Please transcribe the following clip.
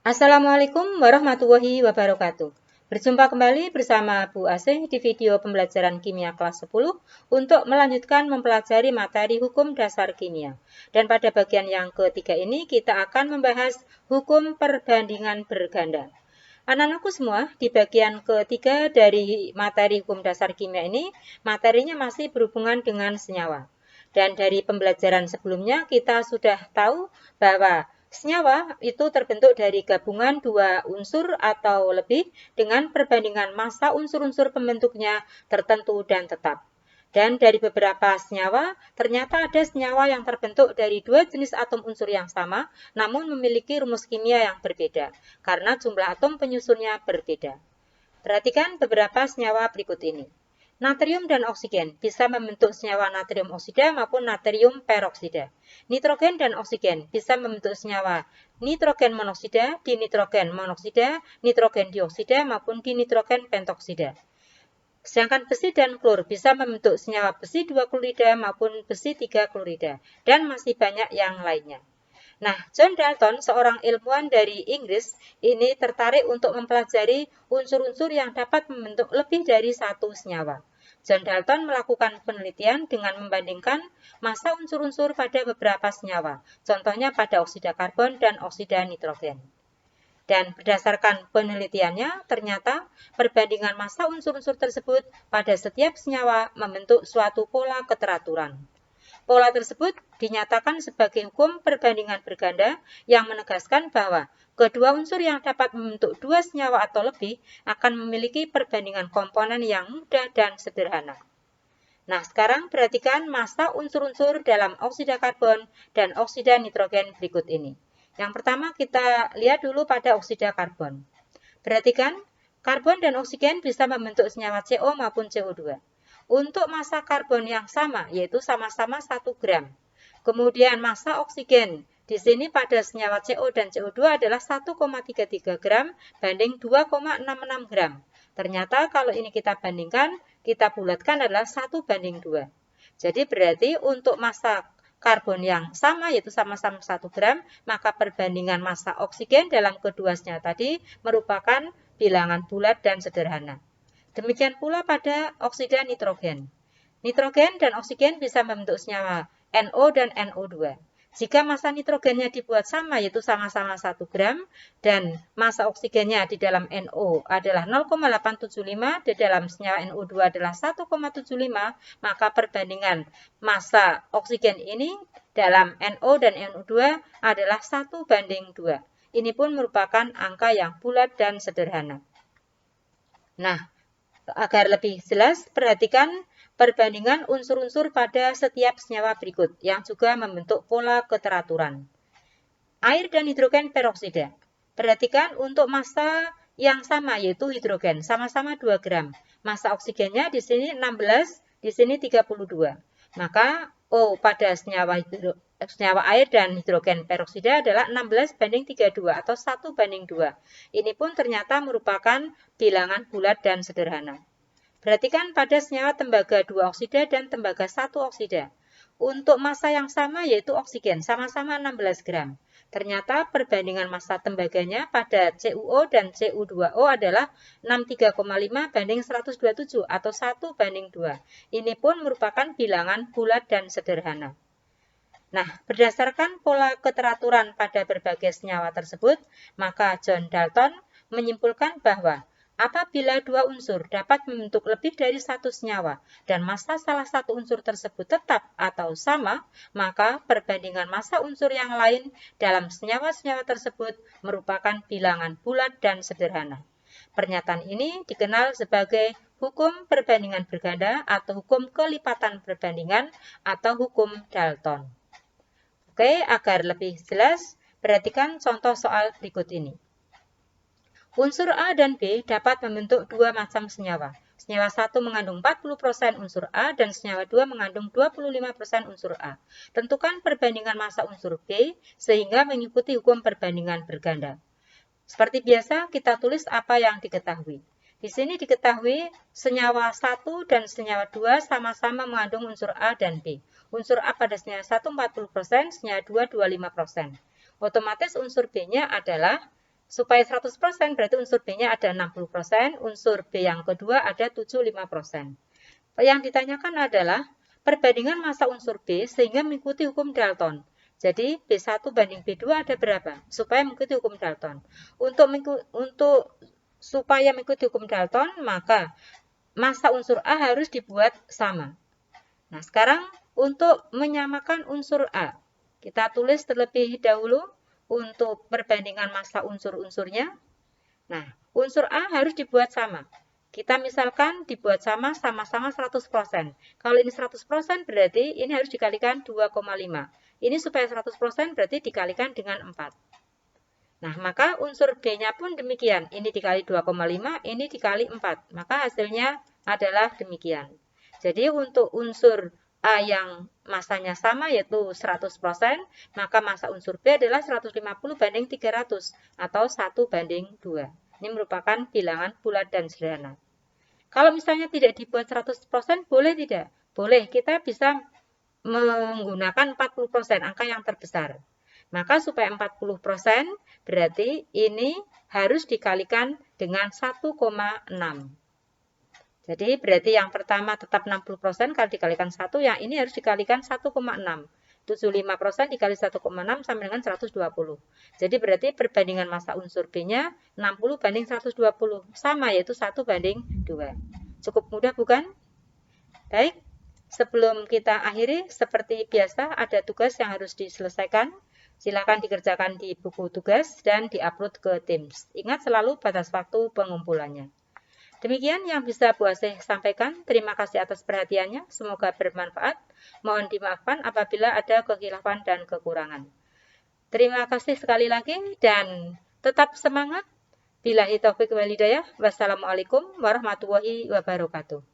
Assalamualaikum warahmatullahi wabarakatuh. Berjumpa kembali bersama Bu Asih di video pembelajaran kimia kelas 10 untuk melanjutkan mempelajari materi hukum dasar kimia. Dan pada bagian yang ketiga ini kita akan membahas hukum perbandingan berganda. Anak-anakku semua, di bagian ketiga dari materi hukum dasar kimia ini, materinya masih berhubungan dengan senyawa. Dan dari pembelajaran sebelumnya kita sudah tahu bahwa senyawa itu terbentuk dari gabungan dua unsur atau lebih dengan perbandingan massa unsur-unsur pembentuknya tertentu dan tetap. Dan dari beberapa senyawa, ternyata ada senyawa yang terbentuk dari dua jenis atom unsur yang sama, namun memiliki rumus kimia yang berbeda, karena jumlah atom penyusunnya berbeda. Perhatikan beberapa senyawa berikut ini. Natrium dan oksigen bisa membentuk senyawa natrium oksida maupun natrium peroksida. Nitrogen dan oksigen bisa membentuk senyawa nitrogen monoksida, dinitrogen monoksida, nitrogen dioksida maupun dinitrogen pentoksida. Sedangkan besi dan klor bisa membentuk senyawa besi 2 klorida maupun besi 3 klorida, dan masih banyak yang lainnya. Nah, John Dalton, seorang ilmuwan dari Inggris, ini tertarik untuk mempelajari unsur-unsur yang dapat membentuk lebih dari satu senyawa. John Dalton melakukan penelitian dengan membandingkan massa unsur-unsur pada beberapa senyawa, contohnya pada oksida karbon dan oksida nitrogen. Dan berdasarkan penelitiannya, ternyata perbandingan massa unsur-unsur tersebut pada setiap senyawa membentuk suatu pola keteraturan. Pola tersebut dinyatakan sebagai hukum perbandingan berganda yang menegaskan bahwa kedua unsur yang dapat membentuk dua senyawa atau lebih akan memiliki perbandingan komponen yang mudah dan sederhana. Nah, sekarang perhatikan massa unsur-unsur dalam oksida karbon dan oksida nitrogen berikut ini. Yang pertama kita lihat dulu pada oksida karbon. Perhatikan, karbon dan oksigen bisa membentuk senyawa CO maupun CO2. Untuk massa karbon yang sama, yaitu sama-sama 1 gram. Kemudian massa oksigen, di sini pada senyawa CO dan CO2 adalah 1,33 gram banding 2,66 gram. Ternyata kalau ini kita bandingkan, kita bulatkan adalah 1:2. Jadi berarti untuk massa karbon yang sama, yaitu sama-sama 1 gram, maka perbandingan massa oksigen dalam kedua senyawa tadi merupakan bilangan bulat dan sederhana. Demikian pula pada oksida nitrogen. Nitrogen dan oksigen bisa membentuk senyawa NO dan NO2. Jika massa nitrogennya dibuat sama, yaitu sama-sama 1 gram, dan massa oksigennya di dalam NO adalah 0,875, di dalam senyawa NO2 adalah 1,75, maka perbandingan massa oksigen ini dalam NO dan NO2 adalah 1:2. Ini pun merupakan angka yang bulat dan sederhana. Nah, agar lebih jelas, perhatikan perbandingan unsur-unsur pada setiap senyawa berikut yang juga membentuk pola keteraturan. Air dan hidrogen peroksida. Perhatikan untuk massa yang sama, yaitu hidrogen, sama-sama 2 gram. Massa oksigennya di sini 16, di sini 32. Maka O pada senyawa air dan hidrogen peroksida adalah 16:32 atau 1:2. Ini pun ternyata merupakan bilangan bulat dan sederhana. Perhatikan pada senyawa tembaga 2 oksida dan tembaga 1 oksida. Untuk massa yang sama yaitu oksigen, sama-sama 16 gram. Ternyata perbandingan massa tembaganya pada CuO dan Cu2O adalah 63,5 banding 127 atau 1:2. Ini pun merupakan bilangan bulat dan sederhana. Nah, berdasarkan pola keteraturan pada berbagai senyawa tersebut, maka John Dalton menyimpulkan bahwa apabila dua unsur dapat membentuk lebih dari satu senyawa dan massa salah satu unsur tersebut tetap atau sama, maka perbandingan massa unsur yang lain dalam senyawa-senyawa tersebut merupakan bilangan bulat dan sederhana. Pernyataan ini dikenal sebagai hukum perbandingan berganda atau hukum kelipatan perbandingan atau hukum Dalton. Oke, agar lebih jelas, perhatikan contoh soal berikut ini. Unsur A dan B dapat membentuk dua macam senyawa. Senyawa 1 mengandung 40% unsur A dan senyawa 2 mengandung 25% unsur A. Tentukan perbandingan massa unsur B sehingga mengikuti hukum perbandingan berganda. Seperti biasa, kita tulis apa yang diketahui. Di sini diketahui senyawa 1 dan senyawa 2 sama-sama mengandung unsur A dan B. Unsur A pada senyawa 1 40%, senyawa 2 25%. Otomatis unsur B-nya adalah Supaya 100% berarti unsur B-nya ada 60%, unsur B yang kedua ada 75%. Yang ditanyakan adalah perbandingan massa unsur B sehingga mengikuti hukum Dalton. Jadi B1 banding B2 ada berapa? Supaya mengikuti hukum Dalton. Supaya mengikuti hukum Dalton, maka massa unsur A harus dibuat sama. Nah, sekarang untuk menyamakan unsur A, kita tulis terlebih dahulu untuk perbandingan massa unsur-unsurnya. Nah, unsur A harus dibuat sama. Kita misalkan dibuat sama-sama 100%. Kalau ini 100% berarti ini harus dikalikan 2,5. Ini supaya 100% berarti dikalikan dengan 4. Nah, maka unsur B-nya pun demikian. Ini dikali 2,5, ini dikali 4. Maka hasilnya adalah demikian. Jadi untuk unsur A yang masanya sama yaitu 100%, maka massa unsur B adalah 150 banding 300 atau 1 banding 2. Ini merupakan bilangan bulat dan sederhana. Kalau misalnya tidak dibuat 100%, boleh tidak? Boleh, kita bisa menggunakan 40%, angka yang terbesar. Maka supaya 40%, berarti ini harus dikalikan dengan 1,6. Jadi berarti yang pertama tetap 60%, kalau dikalikan 1, yang ini harus dikalikan 1,6. 75% dikali 1,6 sama dengan 120. Jadi berarti perbandingan massa unsur B-nya 60 banding 120. Sama, yaitu 1 banding 2. Cukup mudah bukan? Baik, sebelum kita akhiri, seperti biasa ada tugas yang harus diselesaikan. Silakan dikerjakan di buku tugas dan diupload ke Teams. Ingat selalu batas waktu pengumpulannya. Demikian yang bisa Bu Asih sampaikan. Terima kasih atas perhatiannya. Semoga bermanfaat. Mohon dimaafkan apabila ada kekhilafan dan kekurangan. Terima kasih sekali lagi dan tetap semangat. Billahi taufiq wal hidayah. Wassalamualaikum warahmatullahi wabarakatuh.